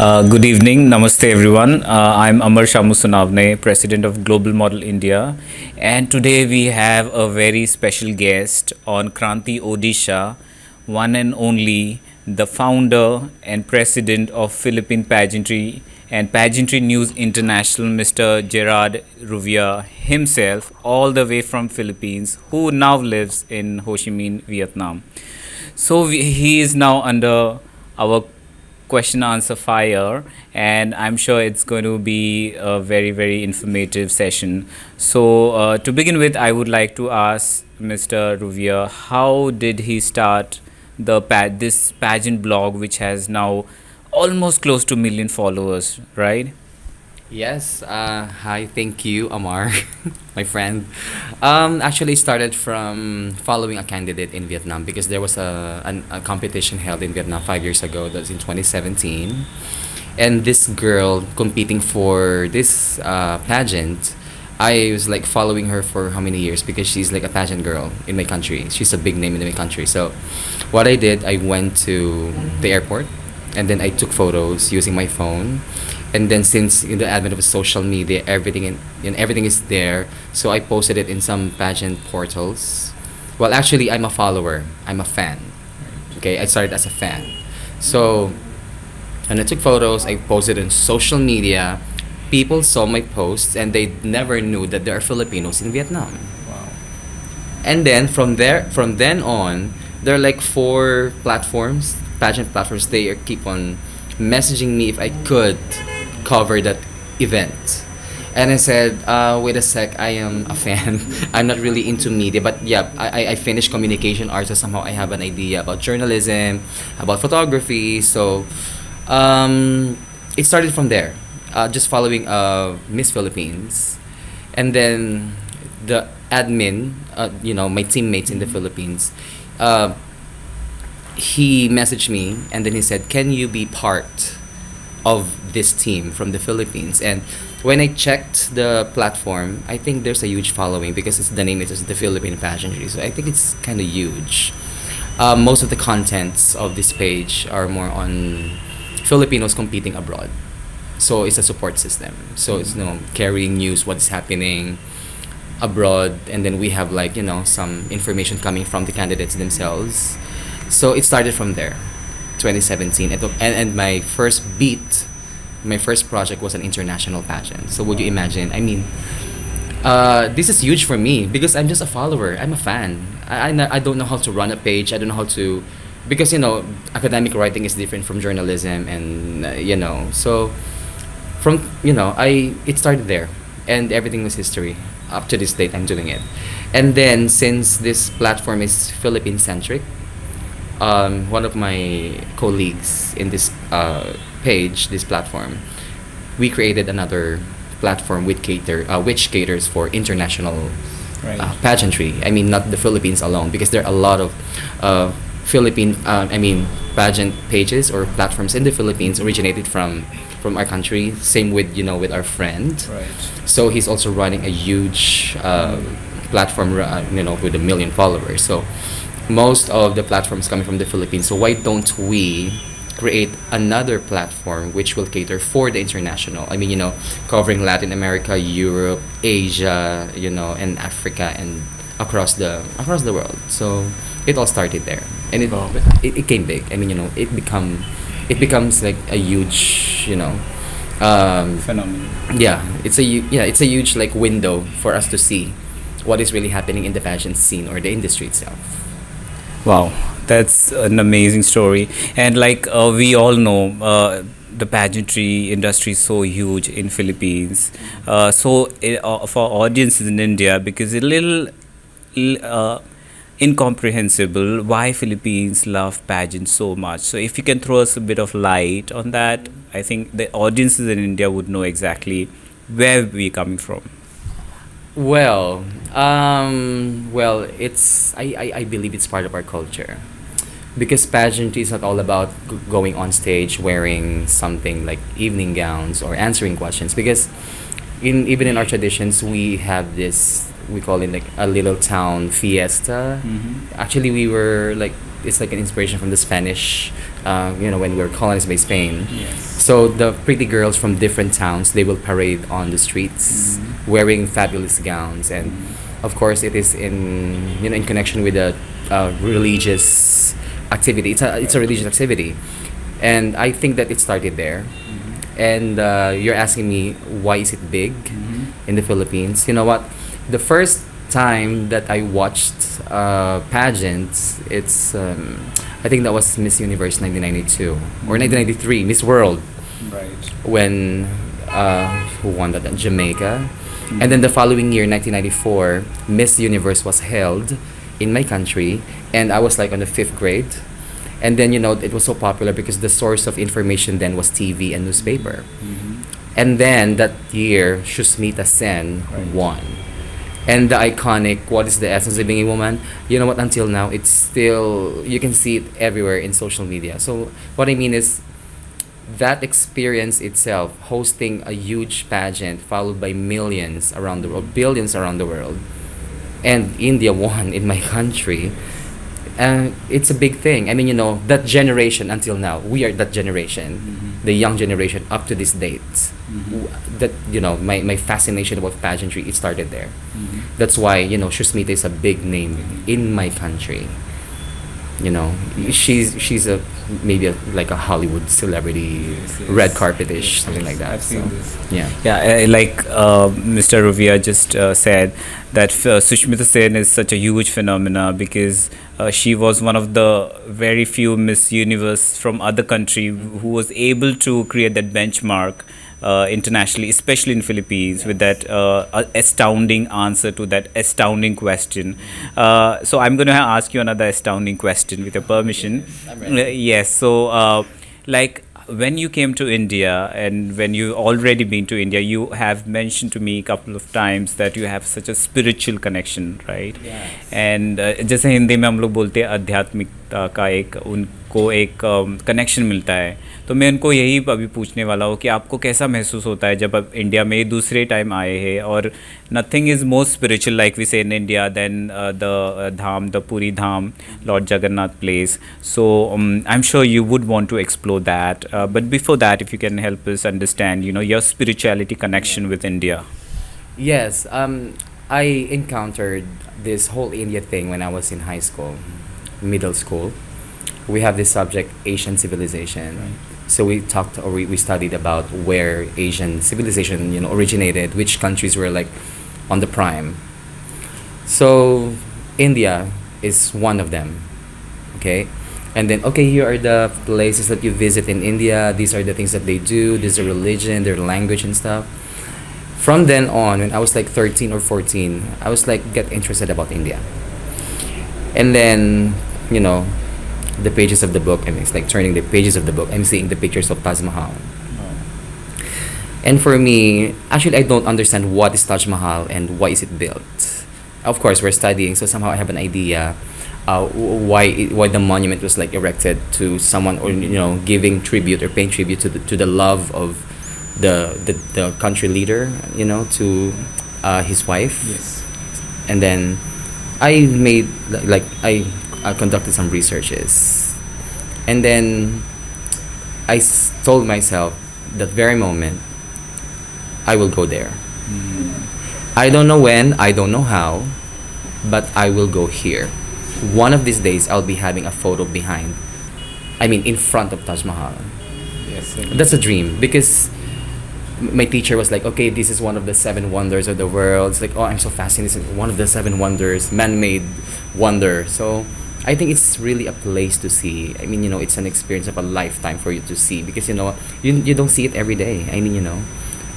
Good evening, Namaste everyone. I'm Amar Shamusunavne, President of Global Model India, and today we have a very special guest on Kranti Odisha, one and only the founder and president of Philippine Pageantry and Pageantry News International, Mr. Gerard Ruivivar himself, all the way from Philippines, who now lives in Ho Chi Minh, Vietnam. He is now under our question answer fire, and I'm sure it's going to be a very informative session. To begin with, I would like to ask Mr. Ruvia, how did he start this pageant blog, which has now almost close to million followers, right? Yes, hi, thank you, Amar, my friend. Actually started from following a candidate in Vietnam because there was a competition held in Vietnam 5 years ago. That was in 2017. And this girl competing for this pageant, I was like following her for how many years because she's like a pageant girl in my country. She's a big name in my country. So what I did, I went to the airport and then I took photos using my phone. And then since in the advent of social media, everything is there, so I posted it in some pageant portals. Well, actually, I'm a follower. I'm a fan. Okay, I started as a fan. So, and I took photos. I posted on social media. People saw my posts, and they never knew that there are Filipinos in Vietnam. Wow. And then from then on, there are like four platforms, pageant platforms. They keep on messaging me if I could cover that event. And I said, wait a sec, I am a fan. I'm not really into media, but yeah, I finished communication arts, so somehow I have an idea about journalism, about photography. So it started from there, just following Miss Philippines. And then the admin, my teammates in the Philippines, uh, he messaged me and then he said, can you be part of this team from the Philippines? And when I checked the platform, I think there's a huge following because the name is the Philippine Pageantry. So I think it's kind of huge. Most of the contents of this page are more on Filipinos competing abroad. So it's a support system. So it's carrying news, what's happening abroad, and then we have like some information coming from the candidates themselves. So it started from there. 2017, and my first project was an international pageant. So would you imagine? I mean, this is huge for me because I'm just a follower. I'm a fan. I don't know how to run a page. I don't know how to, because academic writing is different from journalism, and so from it started there, and everything was history. Up to this date, I'm doing it, and then since this platform is Philippine centric, one of my colleagues in this page, this platform, we created another platform which caters for international Right. pageantry. I mean, not the Philippines alone, because there are a lot of Philippine, pageant pages or platforms in the Philippines originated from our country. Same with with our friend. Right. So he's also running a huge platform, with 1 million followers. So most of the platforms coming from the Philippines. So why don't we create another platform which will cater for the international? I mean, covering Latin America, Europe, Asia, and Africa, and across the world. So it all started there, and Wow. it came big. I mean, it becomes like a huge, Phenomenal. it's a huge like window for us to see what is really happening in the pageant scene or the industry itself. Wow, that's an amazing story. And like we all know, the pageantry industry is so huge in Philippines. For audiences in India, because it's a little incomprehensible why Philippines love pageants so much. So if you can throw us a bit of light on that, I think the audiences in India would know exactly where we're coming from. Well, I believe it's part of our culture because pageantry is not all about going on stage wearing something like evening gowns or answering questions. Because even in our traditions, we have this, we call it like a little town fiesta. Mm-hmm. Actually, we were like it's like an inspiration from the Spanish, when we were colonized by Spain. Yes. So the pretty girls from different towns, they will parade on the streets wearing fabulous gowns, and of course it is in connection with a religious activity. It's a religious activity, and I think that it started there. And you're asking me why is it big in the Philippines? You know what? The first time that I watched pageants, it's I think that was Miss Universe 1992 or 1993, Miss World, Right. when who won that? Jamaica. And then the following year, 1994, Miss Universe was held in my country, and I was like on the fifth grade. And then it was so popular because the source of information then was TV and newspaper. And then that year, Shusmita Sen won. And the iconic, what is the essence of being a woman? You know what, until now, it's still, you can see it everywhere in social media. So what I mean is, that experience itself, hosting a huge pageant followed by millions around the world, billions around the world, and India won in my country, it's a big thing. I mean, that generation until now, we are that generation, the young generation up to this date. That, my fascination about pageantry, it started there. That's why, Shusmita is a big name in my country. She's a maybe like a Hollywood celebrity, red carpetish, something like that. I've seen So, this. yeah. Yeah, like Mr. Ruvia just said that Sushmita Sen is such a huge phenomena because she was one of the very few Miss Universe from other country who was able to create that benchmark internationally, especially in Philippines, with that astounding answer to that astounding question. So I'm going to ask you another astounding question, with your permission. I'm ready. Yes. So, like when you came to India and when you already been to India, you have mentioned to me a couple of times that you have such a spiritual connection, right? Yes. And जैसे हिंदी में हम लोग बोलते हैं आध्यात्मिकता का एक उनको एक कनेक्शन मिलता है, तो मैं उनको यही अभी पूछने वाला हूँ कि आपको कैसा महसूस होता है जब आप इंडिया में दूसरे टाइम आए हैं और nothing is more spiritual like we say in India then the Dham, the Puri Dham, lord Jagannath place. So I am sure you would want to explore that. But before that, if you can help us understand, your spirituality connection with India. Yes, I encountered this whole India thing when I was in high school, middle school. We have this subject, Asian civilization. So we talked or we studied about where Asian civilization, originated, which countries were like on the prime. So India is one of them. Okay? And then, okay, here are the places that you visit in India. These are the things that they do. This is their religion, their language and stuff. From then on, when I was like 13 or 14, I was like get interested about India. And then, the pages of the book, and it's like turning the pages of the book, I'm seeing the pictures of Taj Mahal. And for me, actually, I don't understand what is Taj Mahal and why is it built. Of course, we're studying, so somehow I have an idea why the monument was like erected to someone, or giving tribute or paying tribute to the love of the country leader, to his wife. Yes. And then I made like I conducted some researches, and then I told myself that very moment I will go there. I don't know when, I don't know how, but I will go here. One of these days I'll be having a photo in front of Taj Mahal. Yes. That's a dream, because my teacher was like, okay, this is one of the seven wonders of the world. It's like, oh, I'm so fascinated. It's one of the seven wonders, man-made wonder. So I think it's really a place to see. It's an experience of a lifetime for you to see, because you don't see it every day.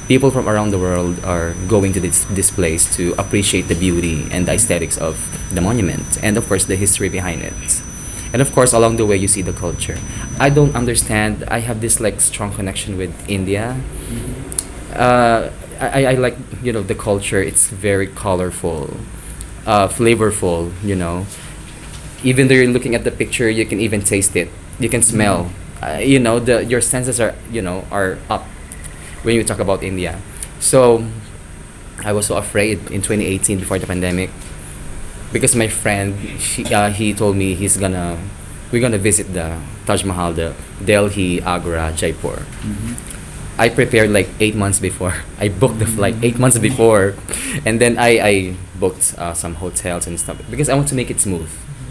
People from around the world are going to this place to appreciate the beauty and the aesthetics of the monument, and of course the history behind it. And of course, along the way, you see the culture. I don't understand. I have this like strong connection with India. I like the culture. It's very colorful, flavorful. Even though you're looking at the picture, you can even taste it. You can smell. Your senses are up when you talk about India. So I was so afraid in 2018 before the pandemic, because my friend he told me he's gonna we're gonna visit the Taj Mahal, the Delhi, Agra, Jaipur. I prepared like 8 months before. I booked the flight 8 months before, and then I booked some hotels and stuff because I want to make it smooth.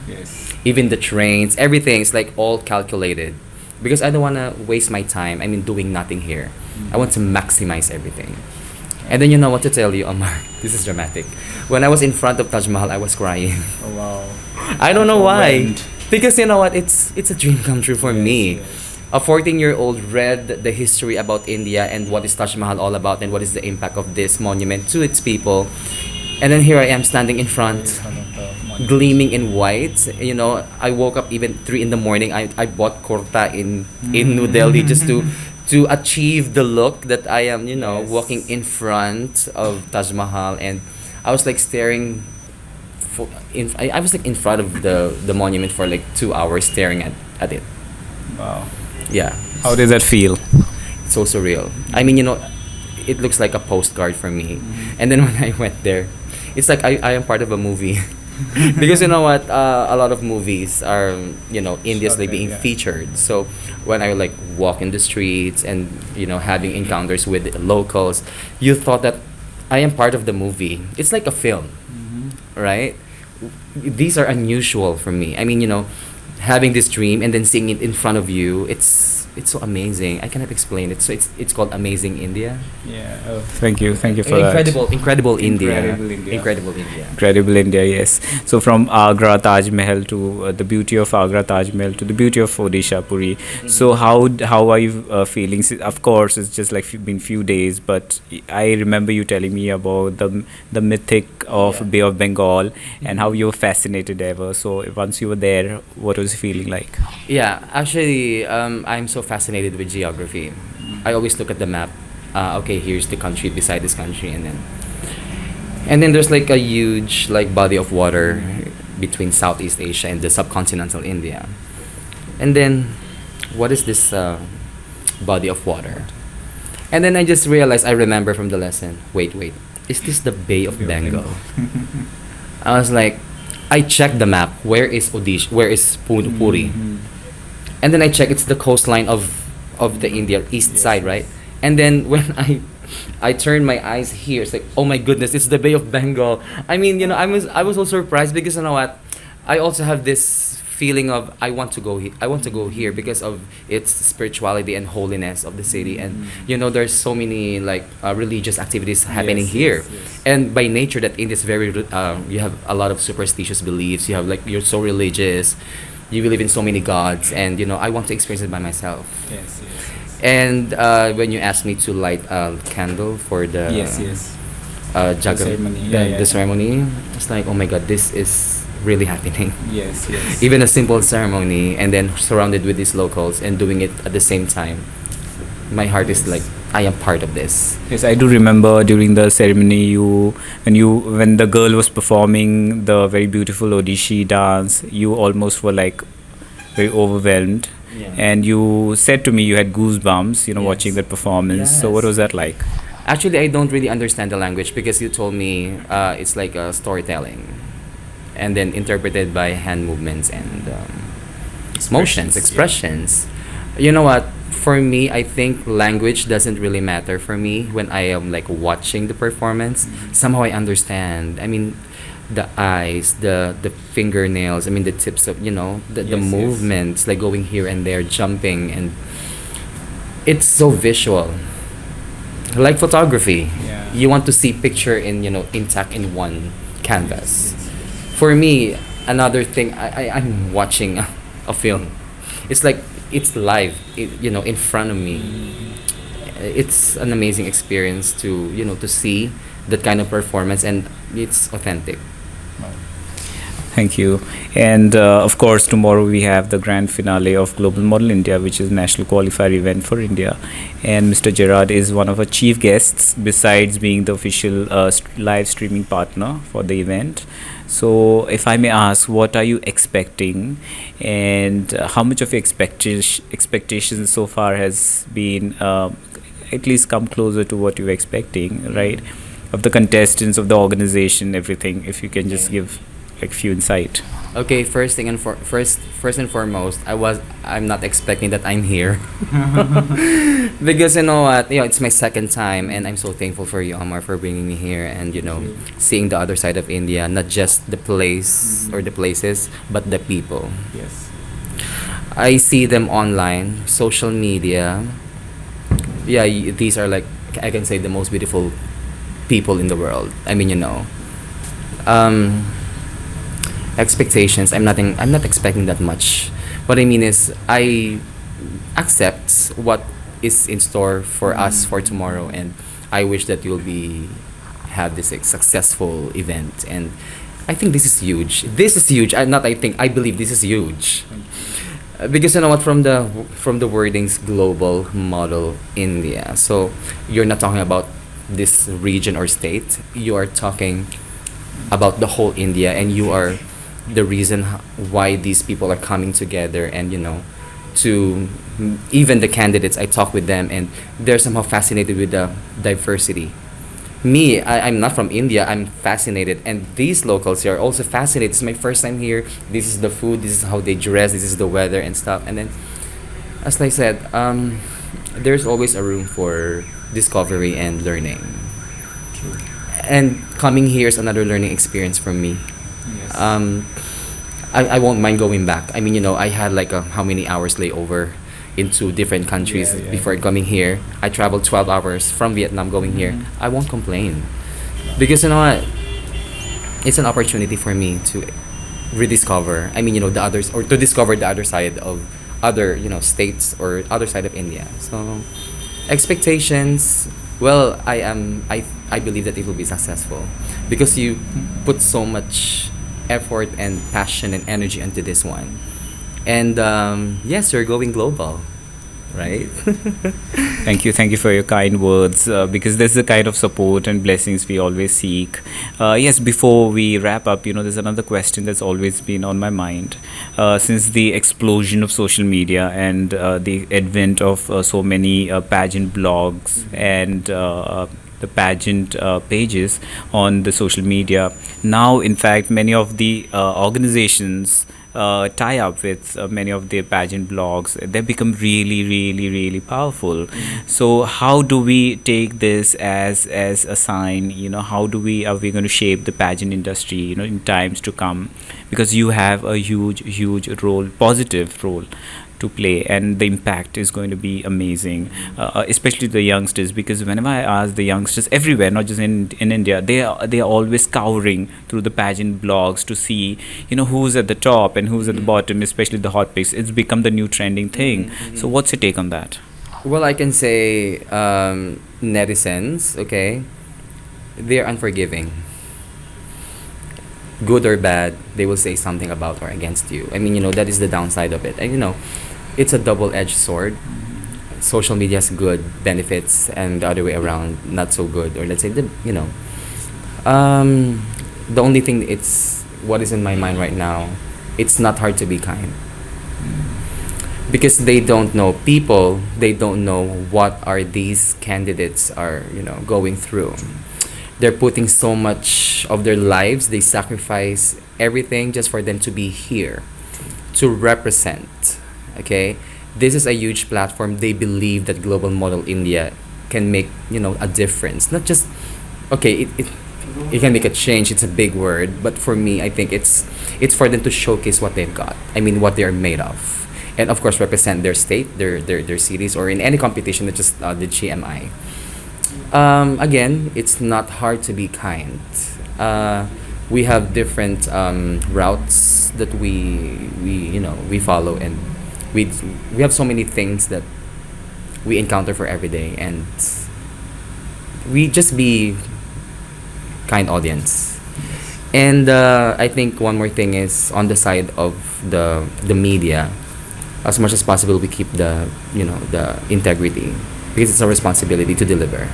Yes. Even the trains, everything is like all calculated because I don't want to waste my time. I mean, doing nothing here. I want to maximize everything. And then you know what to tell you, Omar. This is dramatic. When I was in front of Taj Mahal, I was crying. Oh wow. I don't know why. Overwhelmed. Because you know what? It's a dream come true for me. Yes. A 14-year-old read the history about India and what is Taj Mahal all about and what is the impact of this monument to its people. And then here I am standing in front, One of the monument. gleaming in white. You know, I woke up even 3 in the morning. I bought kurta in New Delhi just to achieve the look that I am, you know, Yes. walking in front of Taj Mahal, and I was like staring I was like in front of the monument for like 2 hours staring at it. Wow. Yeah, How does that feel? it's so surreal. I mean, you know, it looks like a postcard for me. And then when I went there, it's like I am part of a movie. Because you know what, a lot of movies are, you know, India's like Shot there, being yeah. featured. So when I like walk in the streets and, you know, having encounters with locals, you thought that I am part of the movie. It's like a film, right? These are unusual for me. I mean, you know, having this dream and then seeing it in front of you, it's so amazing. I cannot explain it. So it's called Amazing India. Yeah. Oh, thank you. Thank you for Incredible India. Incredible India. Incredible India. Incredible India, yes. So from Agra Taj Mahal to the beauty of Agra Taj Mahal to the beauty of Odisha Puri. So how are you feeling? Of course, it's just like been few days, but I remember you telling me about the mythic of Yeah. Bay of Bengal and how you were fascinated ever. So once you were there, what was the feeling like? Yeah, actually, I'm so fascinated with geography. I always look at the map. Okay, here's the country beside this country, and then there's like a huge like body of water between Southeast Asia and the subcontinental India. And then, what is this body of water? And then I just realized, I remember from the lesson. Wait, is this the Bay of Bay of Bengal? Bengal. I was like, I checked the map. Where is Odisha? Where is Puri? And then I check, it's the coastline of the India east side, right? And then when I turned my eyes here, it's like, oh my goodness, it's the Bay of Bengal. I mean, you know, I was so surprised because you know what, I also have this feeling of I want to go I want to go here because of its spirituality and holiness of the city, and you know, there's so many like religious activities happening here. And by nature, that India is very you have a lot of superstitious beliefs. You have like, you're so religious, you believe in so many gods, and you know, I want to experience it by myself. Yes. And when you asked me to light a candle for the Yes. jaga, ceremony. the ceremony, it's like, oh my god, this is really happening. Yes. Even a simple ceremony, and then surrounded with these locals and doing it at the same time, my heart is like, I am part of this. Yes, I do remember during the ceremony, when the girl was performing the very beautiful Odishi dance, you almost were like very overwhelmed, Yeah. and you said to me you had goosebumps, Yes. watching that performance. So what Yes. was that like? Actually, I don't really understand the language because you told me it's like a storytelling, and then interpreted by hand movements and motions, expressions. You know what? For me, I think language doesn't really matter for me when I am like watching the performance. Somehow I understand. I mean, the eyes, the fingernails. I mean, the tips of, you know, the Yes, yes. movements, like going here and there, jumping, and it's so visual. Like photography, Yeah. you want to see picture in, you know, intact in one canvas. For me, another thing, I'm watching a film. It's like it's live, you know, in front of me. It's an amazing experience to, you know, to see that kind of performance, and it's authentic. Thank you. And of course, tomorrow we have the grand finale of Global Model India, which is national qualifier event for India. And Mr. Gerard is one of our chief guests, besides being the official live streaming partner for the event. So, if I may ask, what are you expecting, and how much of your expectations so far has been at least come closer to what you were expecting, right? Of the contestants, of the organization, everything. If you can just give like few insight. Okay, first and foremost, I'm not expecting that I'm here. Because you know what, it's my second time, and I'm so thankful for you, Omar, for bringing me here, and seeing the other side of India, not just the place or the places, but the people. Yes. I see them online, social media. Yeah, these are like, I can say, the most beautiful people in the world. I mean, um, expectations. I'm not expecting that much. What I mean is, I accept what is in store for us for tomorrow, and I wish that you'll be have this like, successful event. And I think this is huge. This is huge. I think, I believe this is huge. Because you know what, from the wordings global model India. So you're not talking about this region or state. You are talking about the whole India, and you are the reason why these people are coming together. And to even the candidates, I talk with them, and they're somehow fascinated with the diversity. Me, I'm not from India. I'm fascinated, and these locals here are also fascinated. It's my first time here. This is the food. This is how they dress. This is the weather and stuff. And then, as I said, there's always a room for discovery and learning. And coming here is another learning experience for me. Yes. I won't mind going back. I mean, I had like a how many hours layover into different countries before coming here. I traveled 12 hours from Vietnam going here. I won't complain. Because you know what? It's an opportunity for me to rediscover. I mean, the others, or to discover the other side of other, states, or other side of India. So, expectations. Well, I believe that it will be successful because you put so much effort and passion and energy into this one. And yes, you're going global, right? Thank you for your kind words, because this is the kind of support and blessings we always seek. Yes, before we wrap up, there's another question that's always been on my mind. Since the explosion of social media and the advent of so many pageant blogs and the pageant pages on the social media, now, in fact, many of the organizations tie up with many of the pageant blogs. They become really, really, really powerful. So how do we take this as a sign? How do we are we going to shape the pageant industry? In times to come, because you have a huge role, positive role to play, and the impact is going to be amazing, especially the youngsters. Because whenever I ask the youngsters everywhere, not just in India, they are always scouring through the pageant blogs to see who's at the top and who's at the bottom, especially the hot picks. It's become the new trending thing. So what's your take on that? Well, I can say netizens, okay, they're unforgiving. Good or bad, they will say something about or against you. I mean, that is the downside of it. And it's a double-edged sword. Social media has good benefits, and the other way around, not so good. Or let's say the only thing, it's what is in my mind right now. It's not hard to be kind, because they don't know people. They don't know what are these candidates are going through. They're putting so much of their lives. They sacrifice everything just for them to be here, to represent. Okay, this is a huge platform. They believe that global model India can make a difference. Not just okay. It can make a change. It's a big word, but for me, I think it's for them to showcase what they've got. I mean, what they are made of, and of course, represent their state, their cities, or in any competition, not just the GMI. Again, it's not hard to be kind. We have different routes that we follow, and we have so many things that we encounter for every day, and we just be kind audience. And I think one more thing is on the side of the media, as much as possible we keep the the integrity, because it's our responsibility to deliver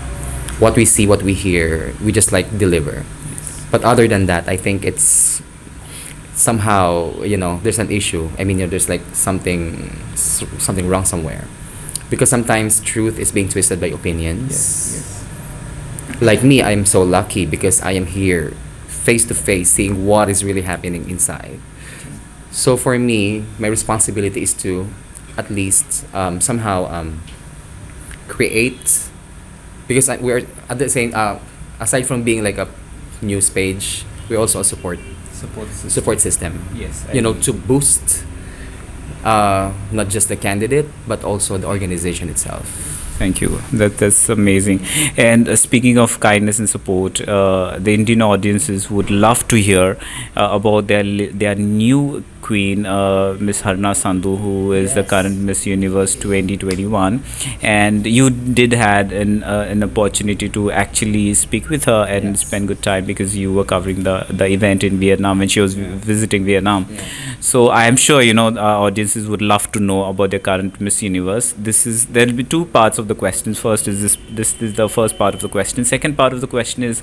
what we see, what we hear. We just like deliver. But other than that, I think it's somehow there's an issue. I mean, there's like something wrong somewhere, because sometimes truth is being twisted by opinions. Yes. Like me, I'm so lucky because I am here face to face, seeing what is really happening inside. So for me, my responsibility is to at least somehow create, because we're at the same aside from being like a news page, we're also a support system. Yes, I You know, agree. to boost not just the candidate but also the organization itself. Thank you. That's amazing. And speaking of kindness and support, the Indian audiences would love to hear about their new queen, Miss Harna Sandhu, who is the Yes. current Miss Universe 2021. And you did had an opportunity to actually speak with her and Yes. spend good time because you were covering the event in Vietnam when she was visiting Vietnam. Yeah. So I am sure our audiences would love to know about their current Miss Universe. There'll be two parts of the questions. First is this is the first part of the question. Second part of the question is,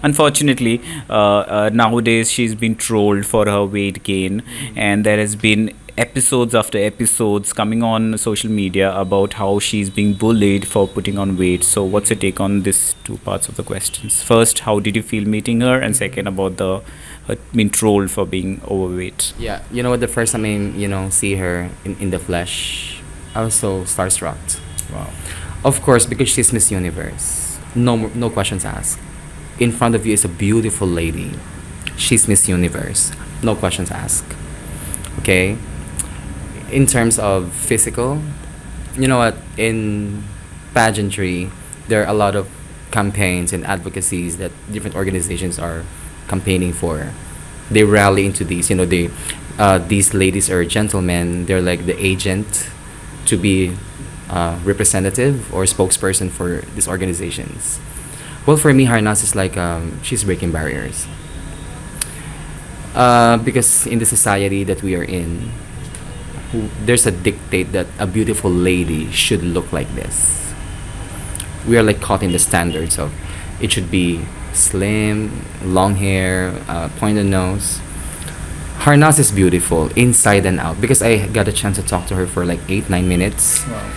unfortunately, nowadays she's been trolled for her weight gain, and there has been episodes after episodes coming on social media about how she's being bullied for putting on weight. So what's your take on these two parts of the questions? First, how did you feel meeting her, and second, about the her being trolled for being overweight. Yeah, you know what? The first time see her in the flesh, I was so starstruck. Wow. Of course, because she's Miss Universe. No questions asked. In front of you is a beautiful lady. She's Miss Universe. No questions asked. Okay? In terms of physical, you know what? In pageantry, there are a lot of campaigns and advocacies that different organizations are campaigning for. They rally into these. These ladies or gentlemen. They're like the agent to be representative or spokesperson for these organizations. Well, for me, Harnas is like she's breaking barriers. Because in the society that we are in, there's a dictate that a beautiful lady should look like this. We are like caught in the standards of it should be slim, long hair, pointed nose. Harnas is beautiful inside and out because I got a chance to talk to her for like 8-9 minutes. Wow.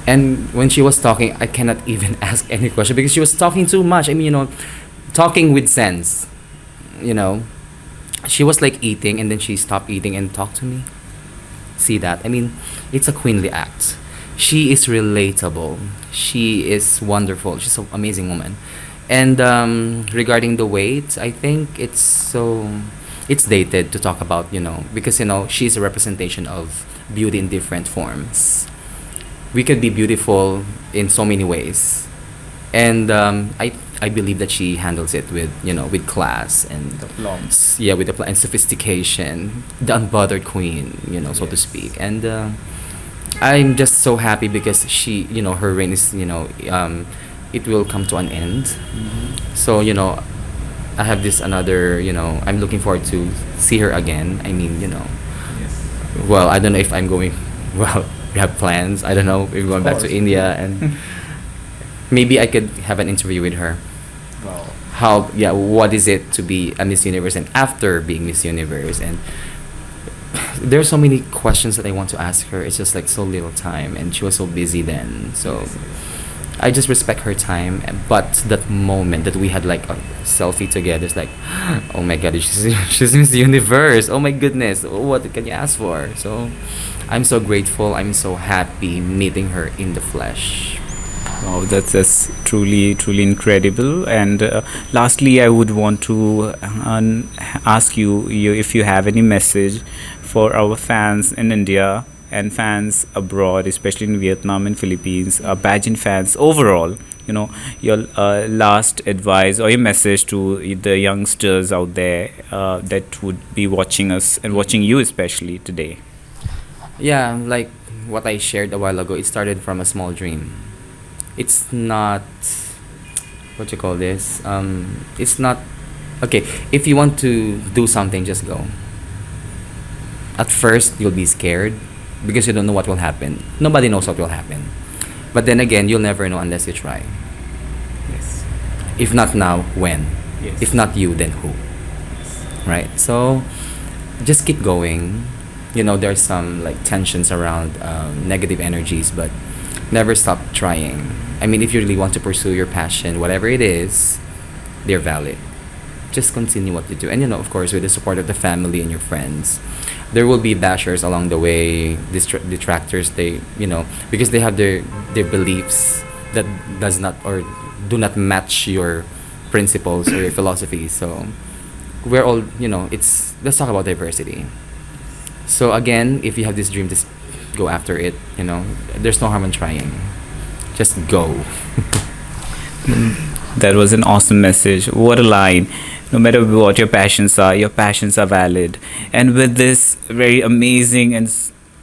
And when she was talking, I cannot even ask any question because she was talking too much. I mean, talking with sense. You know, she was like eating and then she stopped eating and talked to me. See that? I mean, it's a queenly act. She is relatable. She is wonderful. She's an amazing woman. And regarding the weight, I think it's dated to talk about, because she's a representation of beauty in different forms. We could be beautiful in so many ways, and I believe that she handles it with class and The plums. yeah, with and sophistication, the unbothered queen, so to Yes. speak. And I'm just so happy because she, her reign is, it will come to an end. So I have this another, I'm looking forward to see her again. I mean, Yes. well, I don't know if I'm going. Well, we have plans. I don't know if we're going back to course. India, and maybe I could have an interview with her. Wow. How? Yeah. What is it to be a Miss Universe, and after being Miss Universe? And there's so many questions that I want to ask her. It's just like so little time, and she was so busy then. So I just respect her time. But that moment that we had like a selfie together, it's like, oh my God, she's Miss Universe. Oh my goodness, what can you ask for? So I'm so grateful. I'm so happy meeting her in the flesh. Wow, that's truly incredible. And lastly, I would want to ask you if you have any message for our fans in India and fans abroad, especially in Vietnam and Philippines, pageant fans overall. Your last advice or your message to the youngsters out there that would be watching us and watching you especially today. Yeah, like what I shared a while ago, it started from a small dream. It's not what you call this. It's not okay. If you want to do something, just go. At first, you'll be scared because you don't know what will happen. Nobody knows what will happen. But then again, you'll never know unless you try. Yes. If not now, when? Yes. If not you, then who? Right? So just keep going. There's some like tensions around negative energies, but never stop trying. I mean, if you really want to pursue your passion, whatever it is, they're valid. just continue what you do. And of course, with the support of the family and your friends, there will be bashers along the way, detractors. They, because they have their beliefs that does not or do not match your principles or your philosophy. So we're all, it's let's talk about diversity. So again, if you have this dream, just go after it. There's no harm in trying. Just go. That was an awesome message. What a line. No matter what your passions are, your passions are valid. And with this very amazing and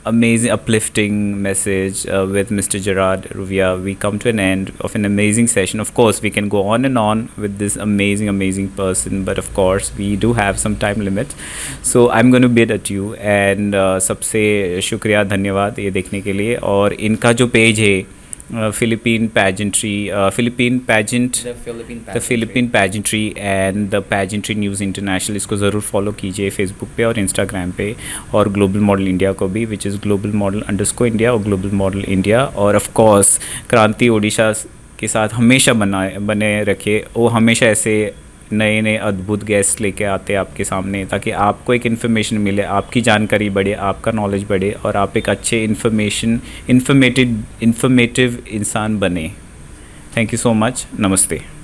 amazing uplifting message with Mr. Gerard Ruivivar, we come to an end of an amazing session. Of course, we can go on and on with this amazing, amazing person, but of course, we do have some time limit. So I'm going to bid adieu and सबसे शुक्रिया धन्यवाद ये देखने के लिए और इनका जो पेज है Philippine pageantry, Philippine pageant, the Philippine pageantry and the pageantry news international, इसको ज़रूर फॉलो कीजिए फेसबुक पे और इंस्टाग्राम पे और ग्लोबल मॉडल इंडिया को भी which is global model underscore India और ग्लोबल मॉडल इंडिया और ऑफ कोर्स क्रांति ओडिशा के साथ हमेशा बने रखिए वो हमेशा ऐसे नए नए अद्भुत गेस्ट लेके आते हैं आपके सामने ताकि आपको एक इन्फॉर्मेशन मिले आपकी जानकारी बढ़े आपका नॉलेज बढ़े और आप एक अच्छे इन्फॉर्मेटिव इंसान बने थैंक यू सो मच नमस्ते